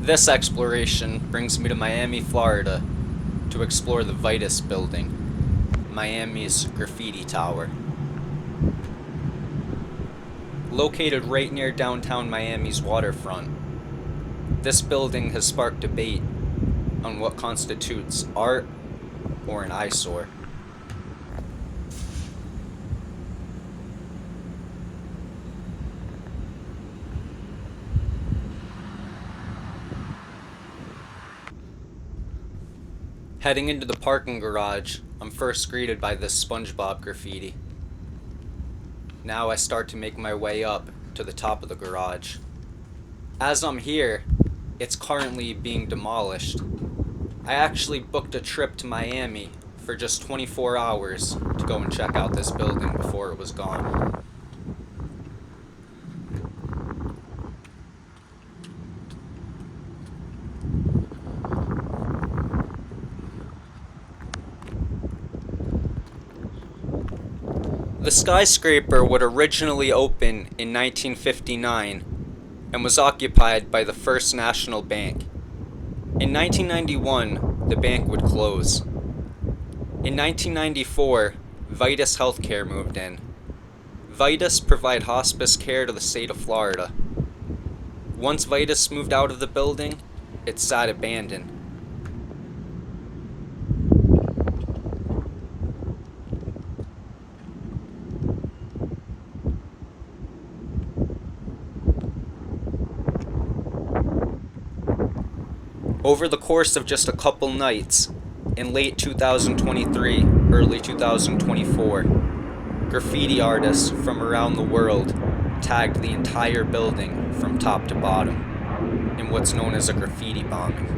This exploration brings me to Miami, Florida, to explore the Vitas building, Miami's graffiti tower. Located right near downtown Miami's waterfront, this building has sparked debate on what constitutes art or an eyesore. Heading into the parking garage, I'm first greeted by this SpongeBob graffiti. Now I start to make my way up to the top of the garage. As I'm here, it's currently being demolished. I actually booked a trip to Miami for just 24 hours to go and check out this building before it was gone. The skyscraper would originally open in 1959 and was occupied by the First National Bank. In 1991, the bank would close. In 1994, Vitas Healthcare moved in. Vitas provide hospice care to the state of Florida. Once Vitas moved out of the building, it sat abandoned. Over the course of just a couple nights, in late 2023, early 2024, graffiti artists from around the world tagged the entire building from top to bottom in what's known as a graffiti bombing.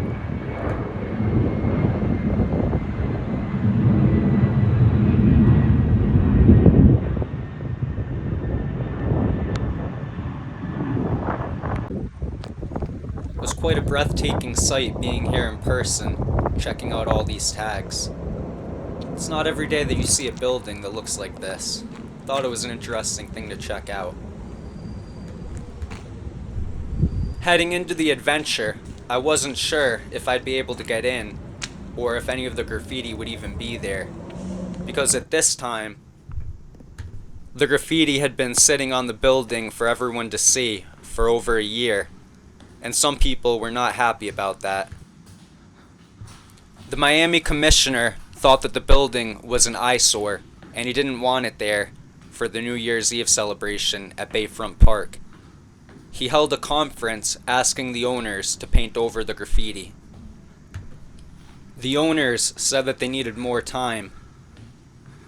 It was quite a breathtaking sight being here in person, checking out all these tags. It's not every day that you see a building that looks like this. Thought it was an interesting thing to check out. Heading into the adventure, I wasn't sure if I'd be able to get in, or if any of the graffiti would even be there, because at this time, the graffiti had been sitting on the building for everyone to see for over a year. And some people were not happy about that. The Miami commissioner thought that the building was an eyesore, and he didn't want it there for the New Year's Eve celebration at Bayfront Park. He held a conference asking the owners to paint over the graffiti. The owners said that they needed more time.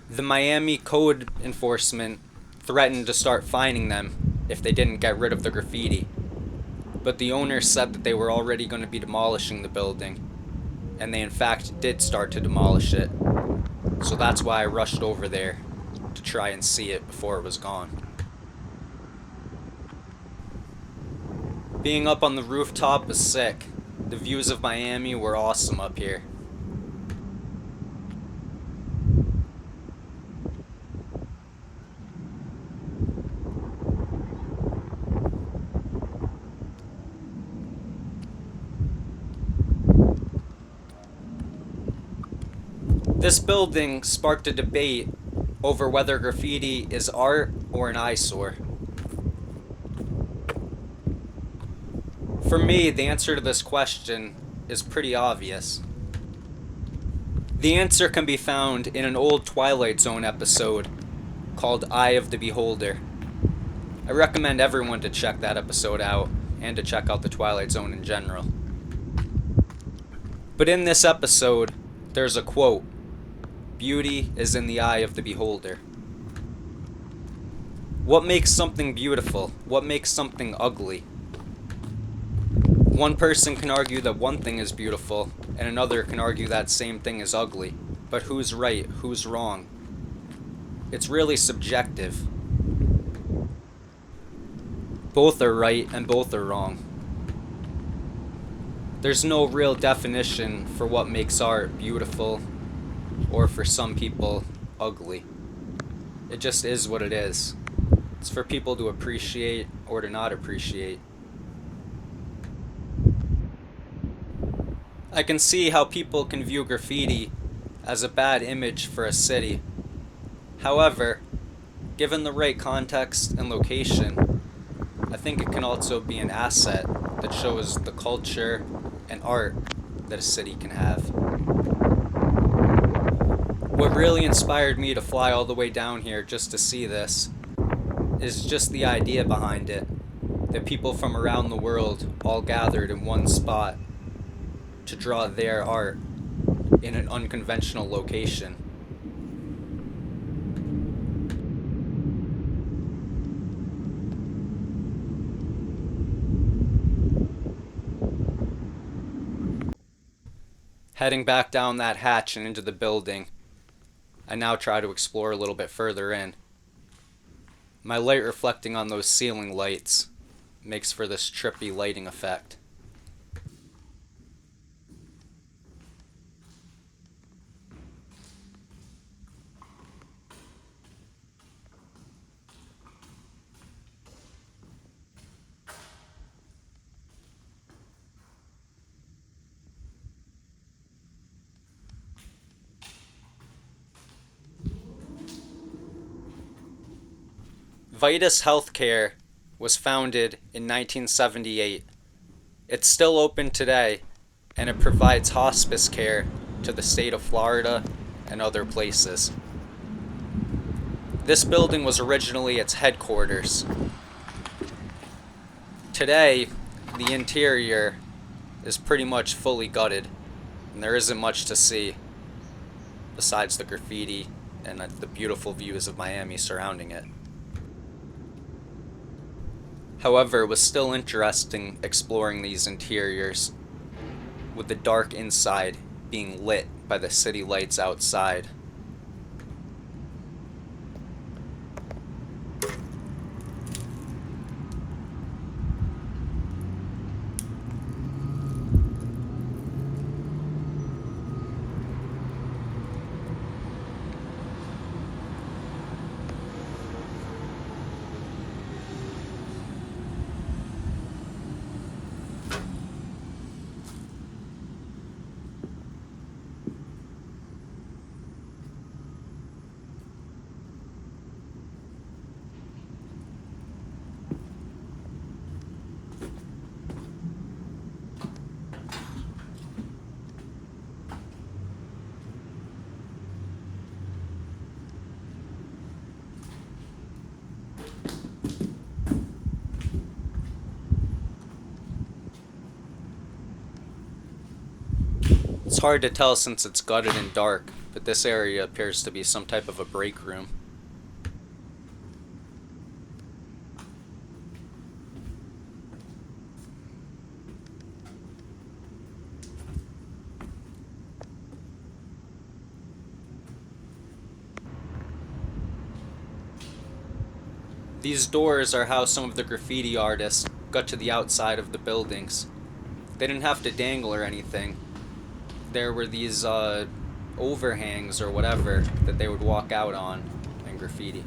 The Miami code enforcement threatened to start fining them if they didn't get rid of the graffiti. But the owners said that they were already going to be demolishing the building, and they in fact did start to demolish it. So that's why I rushed over there to try and see it before it was gone. Being up on the rooftop was sick. The views of Miami were awesome up here. This building sparked a debate over whether graffiti is art or an eyesore. For me, the answer to this question is pretty obvious. The answer can be found in an old Twilight Zone episode called Eye of the Beholder. I recommend everyone to check that episode out and to check out the Twilight Zone in general. But in this episode, there's a quote. Beauty is in the eye of the beholder. What makes something beautiful? What makes something ugly? One person can argue that one thing is beautiful, and another can argue that same thing is ugly. But who's right? Who's wrong? It's really subjective. Both are right and both are wrong. There's no real definition for what makes art beautiful, or for some people, ugly. It just is what it is. It's for people to appreciate or to not appreciate. I can see how people can view graffiti as a bad image for a city. However, given the right context and location, I think it can also be an asset that shows the culture and art that a city can have. What really inspired me to fly all the way down here just to see this is just the idea behind it, that people from around the world all gathered in one spot to draw their art in an unconventional location. Heading back down that hatch and into the building, I now try to explore a little bit further in. My light reflecting on those ceiling lights makes for this trippy lighting effect. Vitas Healthcare was founded in 1978. It's still open today, and it provides hospice care to the state of Florida and other places. This building was originally its headquarters. Today, the interior is pretty much fully gutted, and there isn't much to see besides the graffiti and the beautiful views of Miami surrounding it. However, it was still interesting exploring these interiors, with the dark inside being lit by the city lights outside. It's hard to tell since it's gutted and dark, but this area appears to be some type of a break room. These doors are how some of the graffiti artists got to the outside of the buildings. They didn't have to dangle or anything. There were these overhangs or whatever that they would walk out on and graffiti.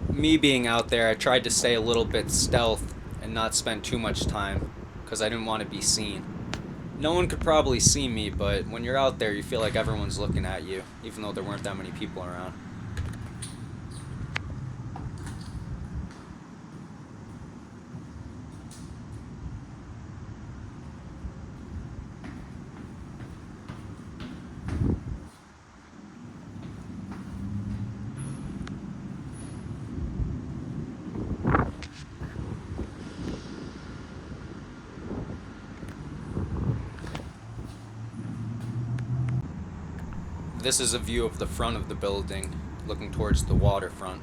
Me being out there, I tried to stay a little bit stealth and not spend too much time because I didn't want to be seen. No one could probably see me, but when you're out there, you feel like everyone's looking at you, even though there weren't that many people around. This is a view of the front of the building, looking towards the waterfront.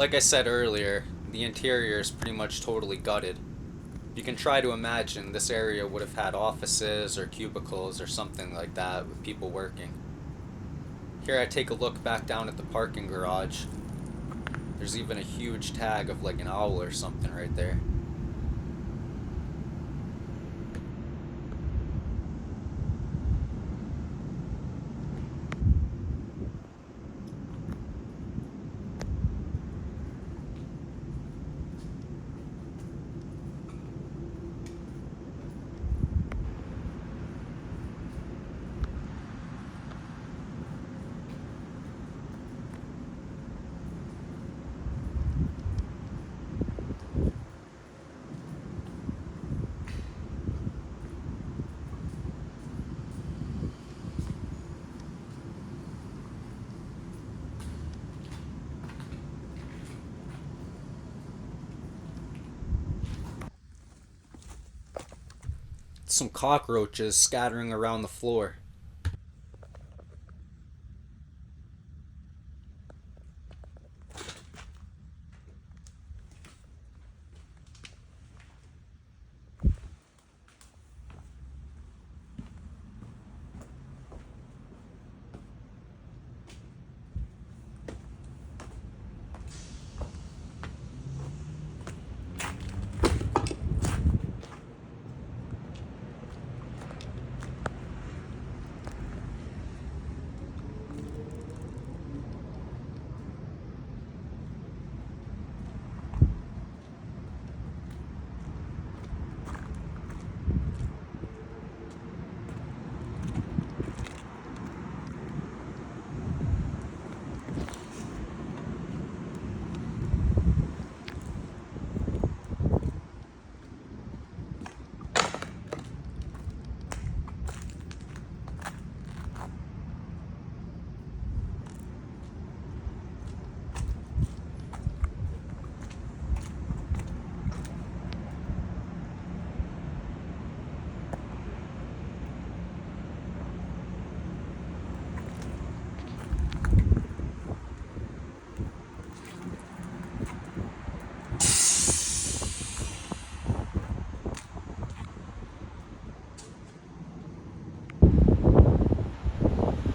like I said earlier, the interior is pretty much totally gutted. You can try to imagine this area would have had offices or cubicles or something like that with people working. Here I take a look back down at the parking garage. There's even a huge tag of like an owl or something right there. Some cockroaches scattering around the floor.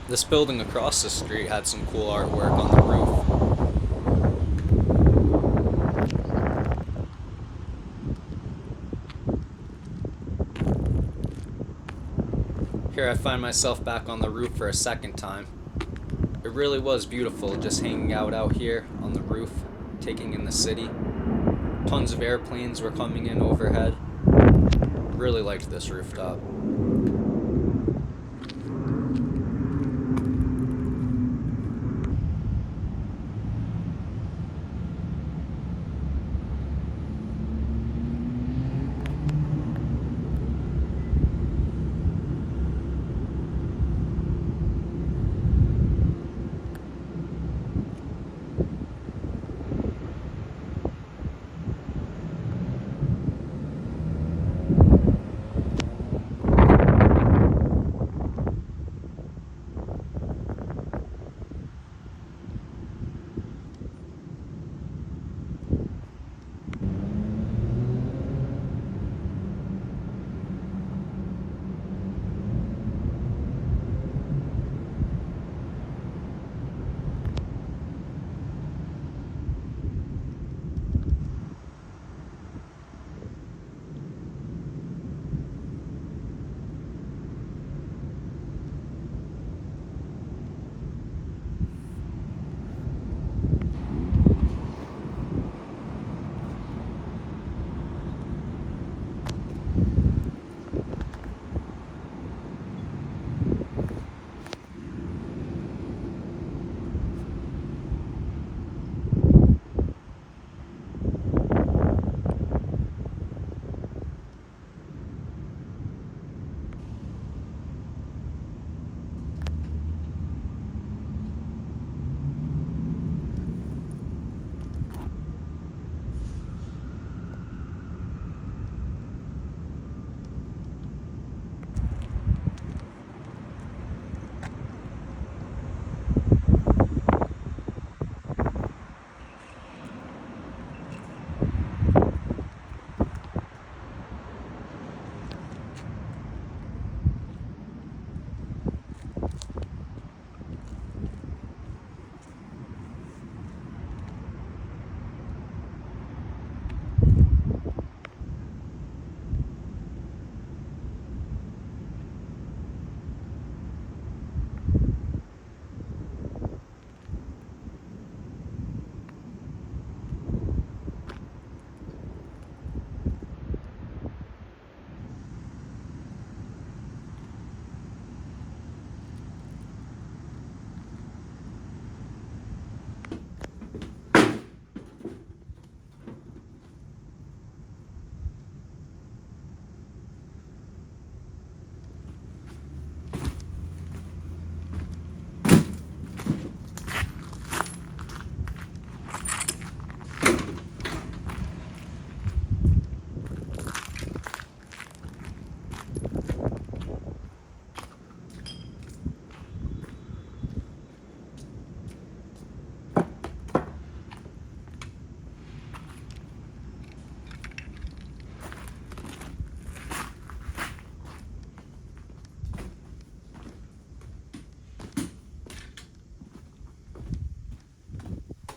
This building across the street had some cool artwork on the roof. Here I find myself back on the roof for a second time. It really was beautiful just hanging out here on the roof, taking in the city. Tons of airplanes were coming in overhead. Really liked this rooftop.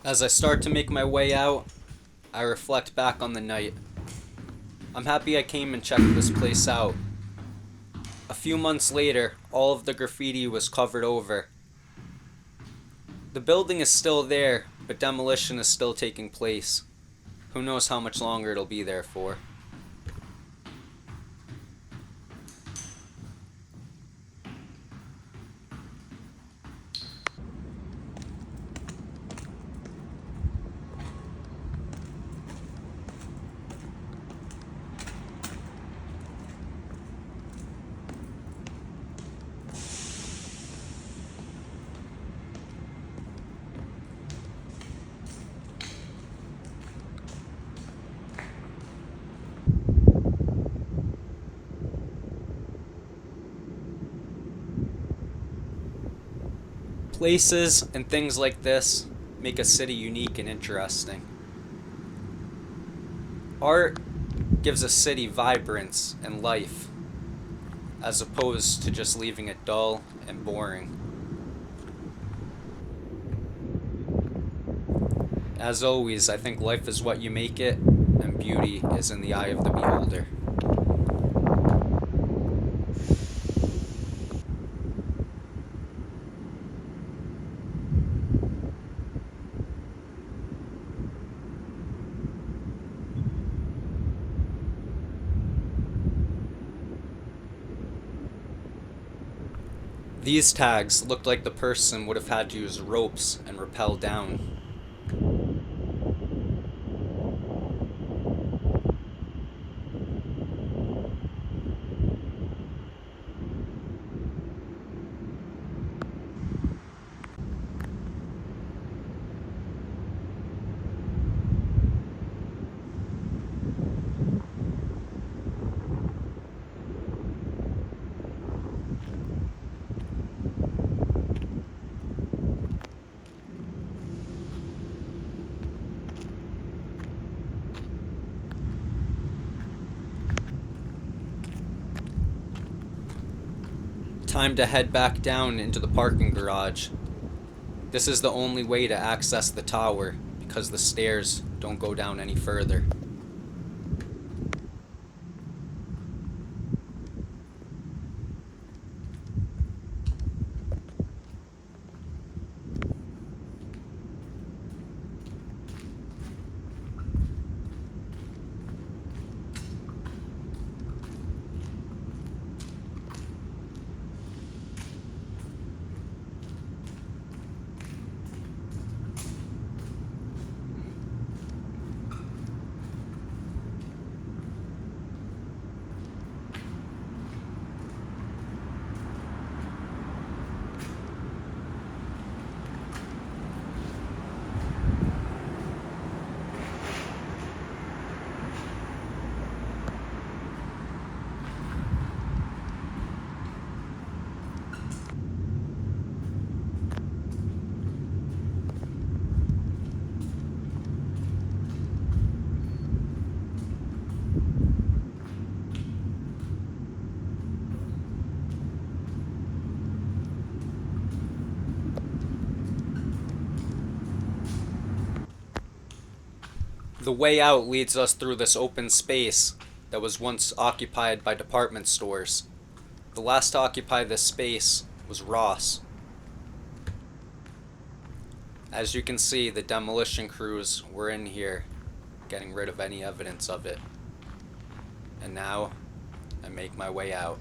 As I start to make my way out, I reflect back on the night. I'm happy I came and checked this place out. A few months later, all of the graffiti was covered over. The building is still there, but demolition is still taking place. Who knows how much longer it'll be there for. Places and things like this make a city unique and interesting. Art gives a city vibrance and life, as opposed to just leaving it dull and boring. As always, I think life is what you make it, and beauty is in the eye of the beholder. These tags looked like the person would have had to use ropes and rappel down. Time to head back down into the parking garage. This is the only way to access the tower, because the stairs don't go down any further. The way out leads us through this open space that was once occupied by department stores. The last to occupy this space was Ross. As you can see, the demolition crews were in here, getting rid of any evidence of it. And now, I make my way out.